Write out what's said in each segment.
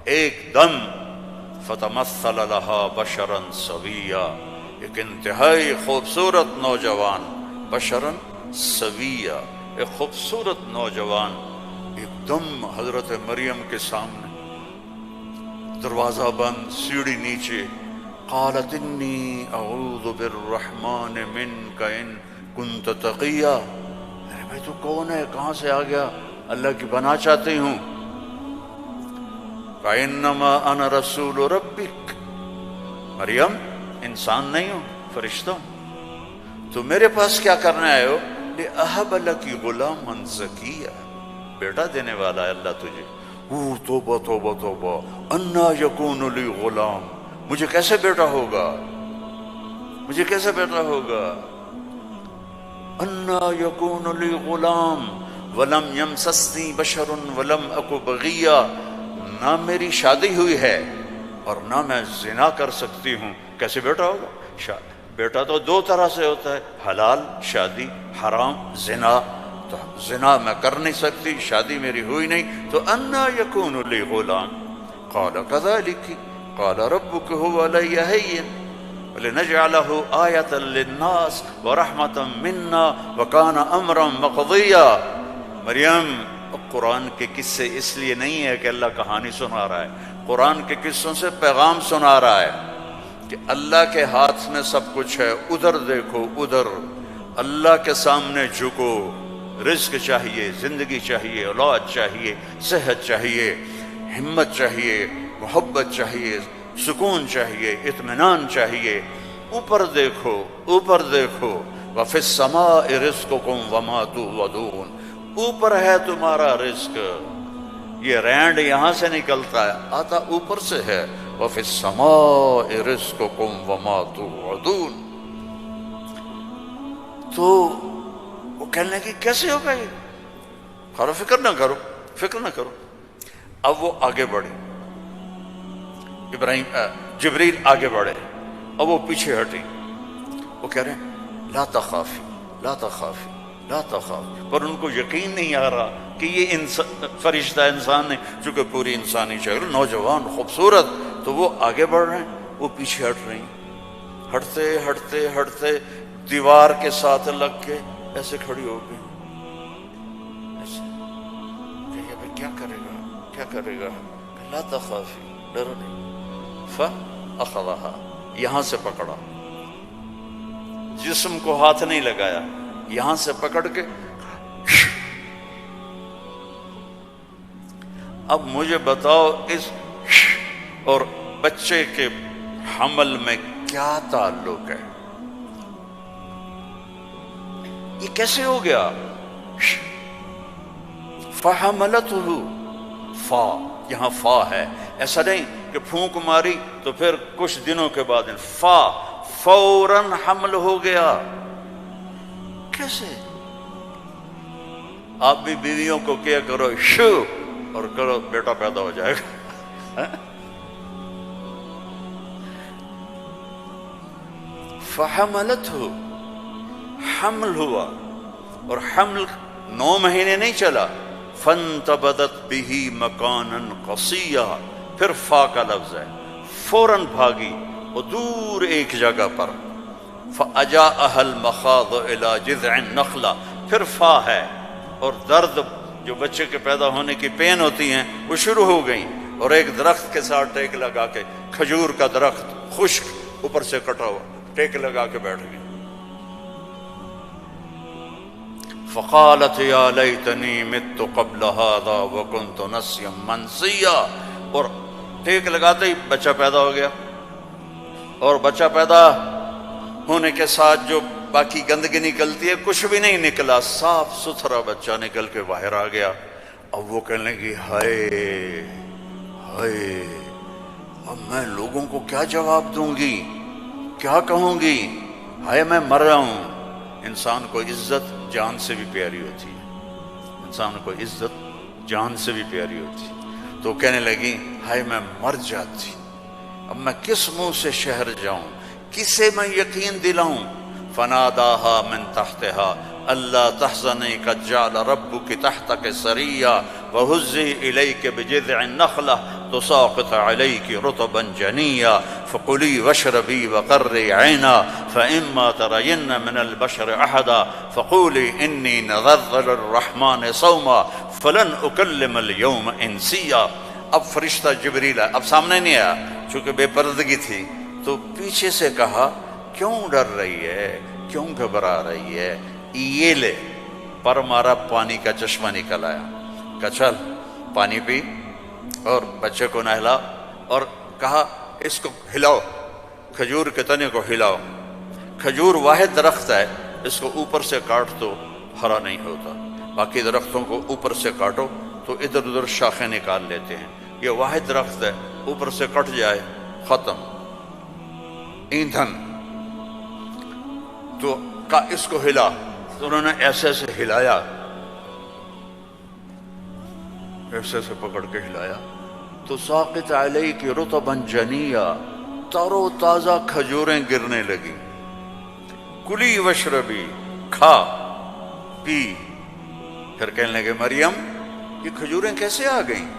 ایک دم فتمثل لها بشرا سویا، ایک انتہائی خوبصورت نوجوان، بشرا سویا، ایک خوبصورت نوجوان ایک دم حضرت مریم کے سامنے، دروازہ بند، سیڑھی نیچے، قالت انی اعوذ بالرحمن منک ان کنت تقیا، ارے بھائی تو کون ہے، کہاں سے آ گیا، اللہ کی پناہ چاہتی ہوں، فإنما انا رسول ربک، مریم انسان نہیں ہوں، فرشتہ ہوں، تو میرے پاس کیا کرنے آئے ہو، لأہب لک غلاما زکیا، بیٹا دینے والا ہے اللہ تجھے، توبہ توبہ توبہ، انا یکون لی غلام، مجھے کیسے بیٹا ہوگا، مجھے کیسے بیٹا ہوگا، انا یکون لی غلام ولم یمسسنی بشر ولم اک بغیا، نہ میری شادی ہوئی ہے اور نہ میں زنا کر سکتی ہوں، کیسے بیٹا ہوگا، بیٹا تو دو طرح سے ہوتا ہے، حلال شادی، حرام زنا، تو زنا میں کر نہیں سکتی، شادی میری ہوئی نہیں، تو انا یکون لی غلام، قال کذالک قال ربک هو علی ہین ولنجعلہ آیۃ للناس ورحمۃ منا وکان امرا مقضیا۔ مریم قرآن کے قصے اس لیے نہیں ہے کہ اللہ کہانی سنا رہا ہے، قرآن کے قصوں سے پیغام سنا رہا ہے کہ اللہ کے ہاتھ میں سب کچھ ہے، ادھر دیکھو ادھر، اللہ کے سامنے جھکو، رزق چاہیے، زندگی چاہیے، اولاد چاہیے، صحت چاہیے، ہمت چاہیے، محبت چاہیے، سکون چاہیے، اطمینان چاہیے، اوپر دیکھو اوپر دیکھو، وفی السماء رزقکم وما توعدون، اوپر ہے تمہارا رزق، یہ رینڈ یہاں سے نکلتا ہے، آتا اوپر سے ہے، وفی السماء رزقکم وما توعدون۔ تو وہ کہنے لگی کیسے ہوگا یہ، کرو فکر نہ کرو، فکر نہ کرو۔ اب وہ آگے بڑھے، جبریل آگے بڑھے، اب وہ پیچھے ہٹی، وہ کہہ رہے ہیں لا تخافی لا تخافی لا تخافی، پر ان کو یقین نہیں آ رہا کہ یہ فرشتہ انسان نے، چونکہ پوری انسانی شکل، نوجوان خوبصورت، تو وہ آگے بڑھ رہے ہیں، وہ پیچھے ہٹ رہی ہیں، ہٹتے ہٹتے ہٹتے دیوار کے ساتھ لگ کے ایسے کھڑی ہو گئی، ایسے کہ بھائی کیا کرے گا کیا کرے گا، لا تخافی، ڈرو نہیں، فَأَخَذَهَا، یہاں سے پکڑا، جسم کو ہاتھ نہیں لگایا، یہاں سے پکڑ کے، اب مجھے بتاؤ اس اور بچے کے حمل میں کیا تعلق ہے، یہ کیسے ہو گیا، فَحَمَلَتْهُ، فا یہاں فا ہے، ایسا نہیں کہ پھونک ماری تو پھر کچھ دنوں کے بعد فا، فوراً حمل ہو گیا، کیسے، آپ بھی بیویوں کو کیا کرو شو اور کرو بیٹا پیدا ہو جائے گا، فحملتہ، حمل ہوا، اور حمل 9 مہینے نہیں چلا، فانتبذت بہ مکانا قصیا، پھر فا کا لفظ ہے، فوراً بھاگی وہ دور ایک جگہ پر، فاجاءها المخاض الى جذع النخلہ، پھر فا ہے، اور درد جو بچے کے پیدا ہونے کی پین ہوتی ہیں وہ شروع ہو گئیں، اور ایک درخت کے ساتھ ٹیک لگا کے، کھجور کا درخت خشک اوپر سے کٹا ہوا، ٹیک لگا کے بیٹھ گئی، فقالت یا لیتنی مت قبل هذا وکنت نسیا منسیا، اور ٹیک لگاتے ہی بچہ پیدا ہو گیا، اور بچہ پیدا ہونے کے ساتھ جو باقی گندگی نکلتی ہے کچھ بھی نہیں نکلا، صاف ستھرا بچہ نکل کے باہر آ گیا۔ اب وہ کہنے لگی ہائے ہائے، اب میں لوگوں کو کیا جواب دوں گی، کیا کہوں گی، ہائے میں مر رہا ہوں۔ انسان کو عزت جان سے بھی پیاری ہوتی ہے، انسان کو عزت جان سے بھی پیاری ہوتی ہے، تو کہنے لگی ہائے میں مر جاتی، اب میں کس منہ سے شہر جاؤں، کسے میں یقین دلاؤں۔ فناداها من تحتها اللہ تحزنی قد جعل ربک تحتک سریا وہزی الیک بجذع النخلہ تساقط عليك رطبا جنيا فكلي واشربي وقري عينا فإما ترين من البشر أحدا فقولي إني نذرت للرحمن صوما فلن أكلم اليوم إنسيا. اب فرشتہ جبریل اب سامنے نہیں آیا چونکہ بے پردگی تھی، تو پیچھے سے کہا کیوں ڈر رہی ہے، کیوں گھبرا رہی ہے، یہ لے. پر مارا پانی کا چشمہ نکل آیا، کہا چل پانی پی اور بچے کو نہلا، اور کہا اس کو ہلاؤ، کھجور کے تنے کو ہلاؤ. کھجور واحد درخت ہے، اس کو اوپر سے کاٹ تو ہرا نہیں ہوتا، باقی درختوں کو اوپر سے کاٹو تو ادھر ادھر شاخیں نکال لیتے ہیں. یہ واحد درخت ہے، اوپر سے کٹ جائے ختم ایندھن. تو کہا اس کو ہلا، تو انہوں نے ایسے ایسے ہلایا، ایسے ایسے پکڑ کے ہلایا تو ساقط علیک رطبا جنیا، تر و تازہ کھجوریں گرنے لگی. کلی وشربی، کھا پی. پھر کہنے لگے مریم یہ کھجوریں کیسے آ گئیں؟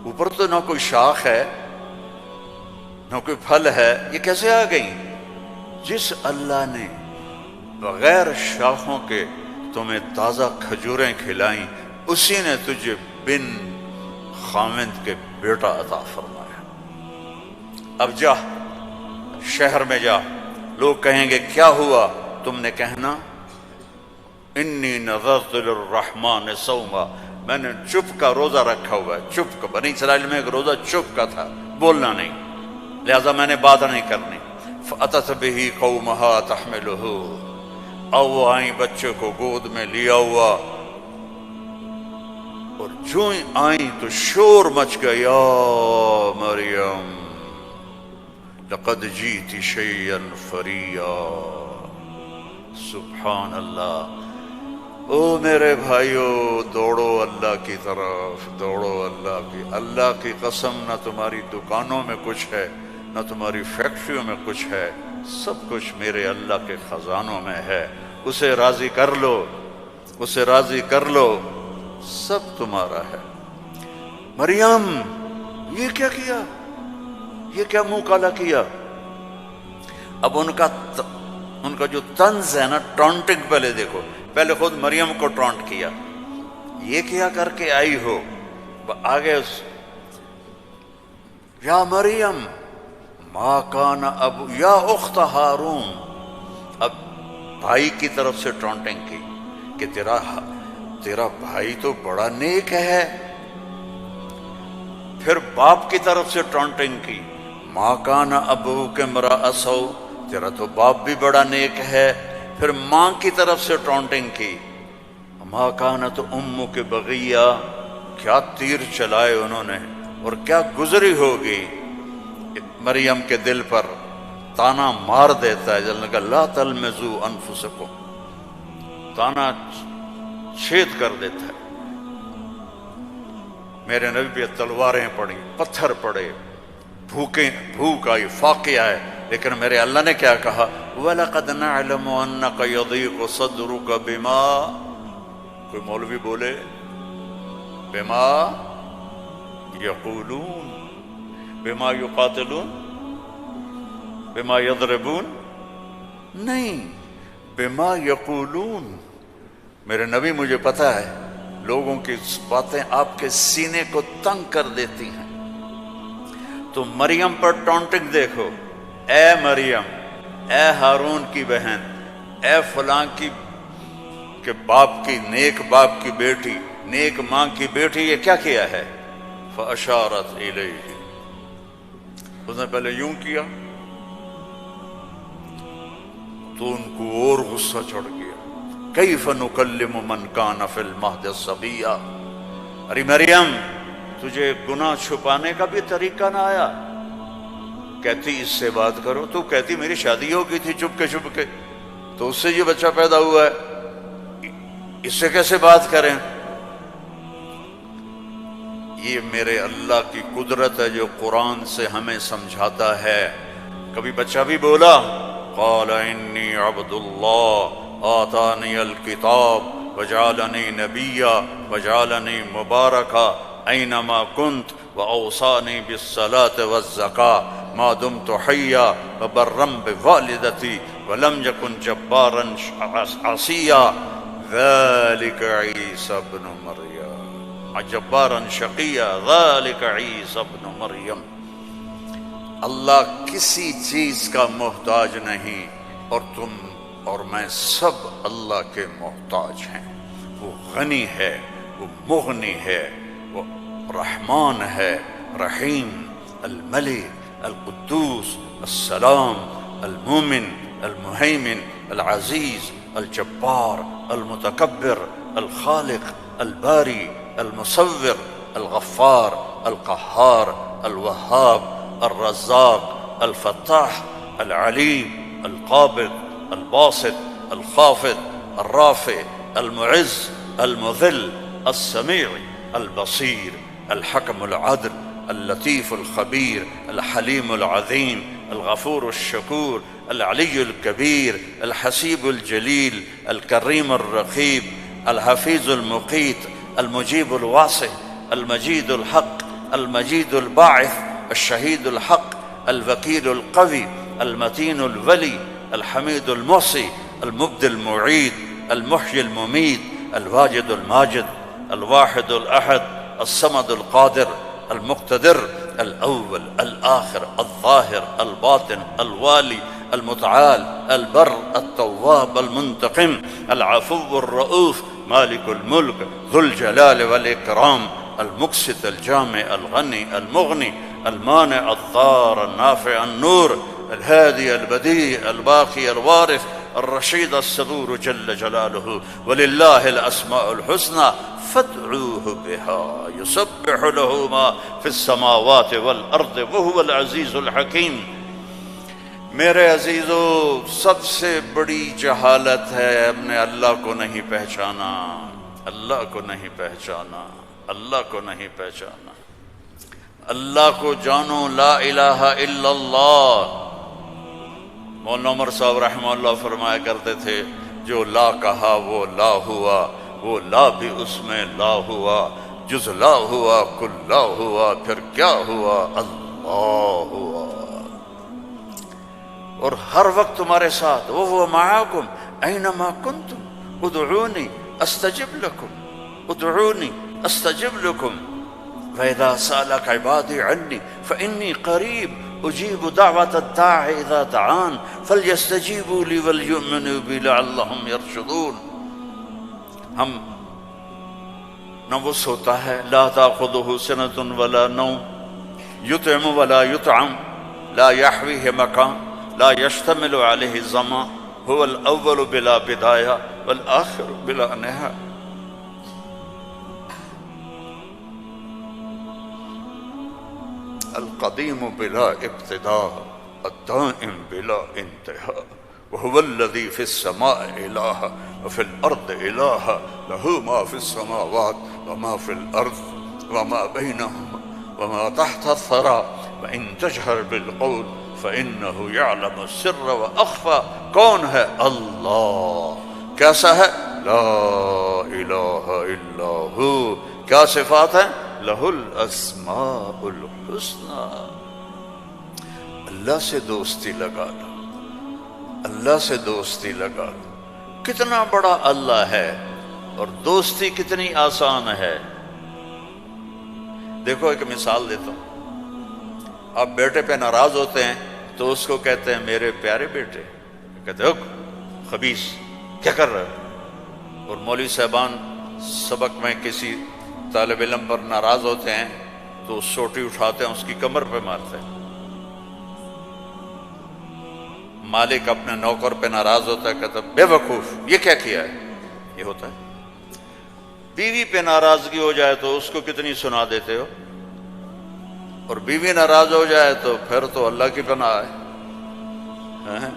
اوپر تو نہ کوئی شاخ ہے نہ کوئی پھل ہے، یہ کیسے آ گئیں؟ جس اللہ نے بغیر شاخوں کے تمہیں تازہ کھجوریں کھلائیں، اسی نے تجھے بن خامند کے بیٹا عطا فرمایا. اب جا شہر میں جا، لوگ کہیں گے کیا ہوا؟ تم نے کہنا انی نذرت للرحمن صوما، میں نے چپ کا روزہ رکھا ہوا ہے. چپ کا، بنی اسرائیل میں ایک روزہ چپ کا تھا، بولنا نہیں، لہذا میں نے بات نہیں کرنی. فأتت به قومها تحمله، او وہ آئیں بچے کو گود میں لیا ہوا، اور جو آئیں تو شور مچ گیا، یا مریم لقد جیت شیئا فریا. سبحان اللہ. او میرے بھائیو، دوڑو اللہ کی طرف، دوڑو اللہ کی. اللہ کی قسم، نہ تمہاری دکانوں میں کچھ ہے، نہ تمہاری فیکٹریوں میں کچھ ہے، سب کچھ میرے اللہ کے خزانوں میں ہے. اسے راضی کر لو، اسے راضی کر لو، سب تمہارا ہے. مریم یہ کیا کیا، یہ کیا منہ کالا کیا؟ اب ان کا جو طنز ہے نا، ٹونٹنگ، پہلے دیکھو، پہلے خود مریم کو ٹونٹ کیا، یہ کیا کر کے آئی ہو. آگے یا مریم ما کان ابو، یا اخت ہارون. اب بھائی کی طرف سے ٹونٹنگ کی کہ تیرا بھائی تو بڑا نیک ہے. پھر باپ کی طرف سے ٹونٹنگ کی، ما کان ابوک امرأ سوء، تیرا تو باپ بھی بڑا نیک ہے. پھر ماں کی طرف سے ٹونٹنگ کی، ما کانت امک بغیہ. کیا تیر چلائے انہوں نے، اور کیا گزری ہوگی مریم کے دل پر. تانا مار دیتا ہے، جلنے کا لا تلمزوا انفسکم، تانا چھید کر دیتا ہے. میرے نبی پہ تلواریں پڑی، پتھر پڑے، بھوک آئی، فاقے آئے، لیکن میرے اللہ نے کیا کہا؟ وَلَقَدْ نَعْلَمُ أَنَّكَ يَضِيقُ صَدْرُكَ بِمَا، کوئی مولوی بولے بِمَا يَقُولُونَ، بِمَا يُقَاتِلُونَ، بِمَا يَضْرِبُونَ، نہیں، بِمَا يَقُولُونَ. میرے نبی مجھے پتا ہے لوگوں کی باتیں آپ کے سینے کو تنگ کر دیتی ہیں. تو مریم پر ٹونٹنگ دیکھو، اے مریم، اے ہارون کی بہن، اے فلاں کی کہ باپ کی، نیک باپ کی بیٹی، نیک ماں کی بیٹی، یہ کیا کیا ہے؟ فَأَشَارَتْ إِلَيْهِ، اس نے پہلے یوں کیا تو ان کو اور غصہ چڑھ گیا. كَيْفَ نُكَلِّمُ مَنْ كَانَ فِي الْمَهْدِ صَبِيًّا. ارے مریم، تجھے گناہ چھپانے کا بھی طریقہ نہ آیا؟ کہتی اس سے بات کرو، تو کہتی میری شادی ہو گئی تھی چپ کے، تو اس سے یہ بچہ پیدا ہوا ہے، اس سے کیسے بات کریں؟ یہ میرے اللہ کی قدرت ہے جو قرآن سے ہمیں سمجھاتا ہے. کبھی بچہ بھی بولا قال انی عبد اللہ آتانی الکتاب وجعلنی نبیا وجعلنی مبارکا اینما کنت وأوصاني بالصلاة والزكاة ما دمت حيا وبرا بوالدتي ولم يكن جبارا عصيا ذلك عيسى ابن مريم جبارا شقيا ذلك عيسى ابن مريم. اللہ کسی چیز کا محتاج نہیں اور تم اور میں سب اللہ کے محتاج ہیں. وہ غنی ہے، وہ مغنی ہے، وہ رحمان ہے، رحیم، الملک، القدوس، السلام، المومن، المہیمن، العزیز، الجبار، المتکبر، الخالق، الباری، المصور، الغفار، القہار، الوہاب، الرزاق، الفتاح، العلیم، القابض، الباسط، الخافض، الرافع، المعز، المذل، السمیع، البصیر، الحکم العدل، اللطیف الخبیر، الحلیم العظیم، الغفور الشکور، العلی الکبیر، الحسیب الجلیل، الکریم الرقیب، الحفیظ المقیت، المجیب الواسع، المجید الحق، المجید الباعث، الشہید الحق، الوکیل القوی، المتین الولی، الحمید المحصی، المبدی المعید، المحیی الممید، الواجد الماجد، الواحد الأحد، الصمد القادر، المقتدر، الأول الآخر الظاهر الباطن الوالي المتعال البر التواب المنتقم العفو الرؤوف مالك الملك ذو الجلال والإكرام المقسط الجامع الغني المغني المانع الضار النافع النور الهادي البديع الباقي الوارث الرشيد الصبور جل جلاله ولله الأسماء الحسنى فادعوه بها يسبح له ما في السماوات والأرض وهو العزيز الحكيم. میرے عزیزو، سب سے بڑی جہالت ہے ہم نے اللہ کو نہیں پہچانا، اللہ کو نہیں پہچانا، اللہ کو نہیں پہچانا. اللہ کو جانو، لا الہ الا اللہ. مولانا عمر صاحب رحمہ اللہ فرمایا کرتے تھے جو لا کہا وہ لا ہوا، وہ لا بھی اس میں لا ہوا، جز لا ہوا کل لا ہوا، پھر کیا ہوا؟ اللہ ہوا. اور ہر وقت تمہارے ساتھ، وَهُوَ مَعَاكُمْ أَيْنَمَا كُنْتُمْ ادْعُونِي أَسْتَجِبْ لَكُمْ ادْعُونِي أَسْتَجِبْ لَكُمْ وَإِذَا سَأَلَكَ عِبَادِي عَنِّي فَإِنِّي قَرِيبٌ أُجِيبُ دَعْوَةَ الدَّاعِ إِذَا دَعَانِ فَلْيَسْتَجِيبُوا لِي وَلْيُؤْمِنُوا بِي لَعَلَّهُمْ يَرْشُدُونَ. ہم نہ وہ سوتا ہے، لا تأخذه سنة ولا نوم، يطعم ولا يطعم، لا يحويه مكان، لا يشتمل عليه الزمان، هو الأول بلا بداية والآخر بلا نهاية. القديم بلا ابتداء، الدائم بلا انتهاء، وهو الذي في السماء إله وفي الأرض إله، له ما في السماوات وما في الأرض وما بينهما وما تحت الثرى، وإن تجهر بالقول فإنه يعلم السر وأخفى. کون ہے؟ اللہ. کیسا ہے؟ لا الہ الا ہو. کیا صفات ہیں؟ لہ الاسماء الحسنى. اللہ سے دوستی لگا لو، اللہ سے دوستی لگا لو. کتنا بڑا اللہ ہے اور دوستی کتنی آسان ہے. دیکھو ایک مثال دیتا ہوں. آپ بیٹے پہ ناراض ہوتے ہیں تو اس کو کہتے ہیں میرے پیارے بیٹے، کہتے ہیں خبیث کیا کر رہے ہو. اور مولوی صاحبان سبق میں کسی طالب علم پر ناراض ہوتے ہیں تو سوٹی اٹھاتے ہیں، اس کی کمر پہ مارتے ہیں. مالک اپنے نوکر پہ ناراض ہوتا ہے، کہتا ہے بے وقوف یہ کیا کیا ہے. یہ ہوتا ہے. بیوی پہ ناراضگی ہو جائے تو اس کو کتنی سنا دیتے ہو، اور بیوی ناراض ہو جائے تو پھر تو اللہ کی پناہ ہے.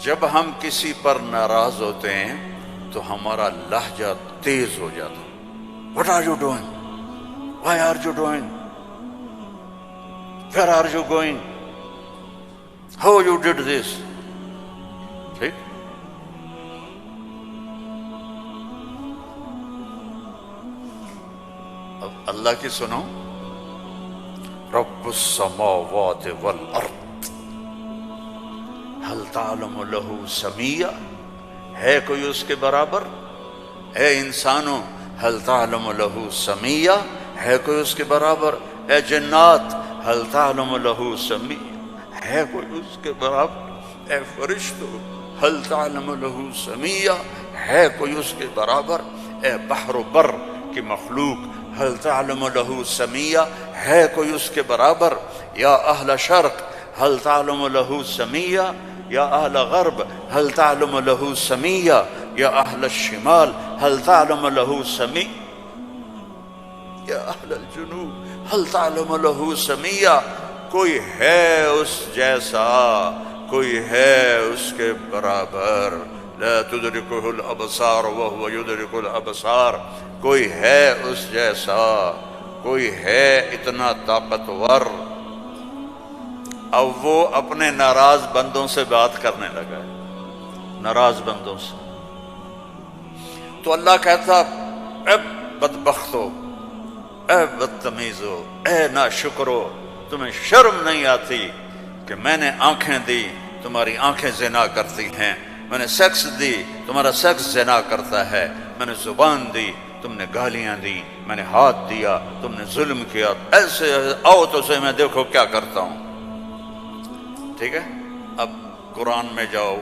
جب ہم کسی پر ناراض ہوتے ہیں تو ہمارا لہجہ تیز ہو جاتا. What are you doing? Why are you doing? Where are you going? How you did this? ٹھیک. اب اللہ کی سنو، رب السماوات والارض هل تعلم له سمیہ، ہے کوئی اس کے برابر؟ اے انسانوں، هل تعلم له سمیہ، ہے کوئی اس کے برابر؟ اے جنات، هل تعلم له سمیہ، ہے کوئی اس کے برابر؟ اے فرشتوں، هل تعلم له سمیہ، ہے کوئی اس کے برابر؟ اے بحر و بر کی مخلوق، هل تعلم له سمیہ، ہے کوئی اس کے برابر؟ یا اہل شرق هل تعلم له سمیہ، یا اہل غرب هل تعلم له سمیہ، یا اہل الشمال هل تعلم له سمیہ، یا اہل الجنوب هل تعلم له سمیہ۔ کوئی ہے اس جیسا، کوئی ہے اس کے برابر؟ لا تدرکہ الابصار وهو يدرک الابصار، کوئی ہے اس جیسا، کوئی ہے اتنا طاقتور؟ اب وہ اپنے ناراض بندوں سے بات کرنے لگا ہے، ناراض بندوں سے۔ تو اللہ کہتا اے بدبختو، اے بدتمیزو، اے ناشکرو، تمہیں شرم نہیں آتی کہ میں نے آنکھیں دی، تمہاری آنکھیں زنا کرتی ہیں، میں نے سیکس دی، تمہارا سیکس زنا کرتا ہے، میں نے زبان دی، تم نے گالیاں دی، میں نے ہاتھ دیا، تم نے ظلم کیا، ایسے آؤ تو سے میں دیکھو کیا کرتا ہوں۔ ٹھیک ہے، اب قرآن میں جاؤ،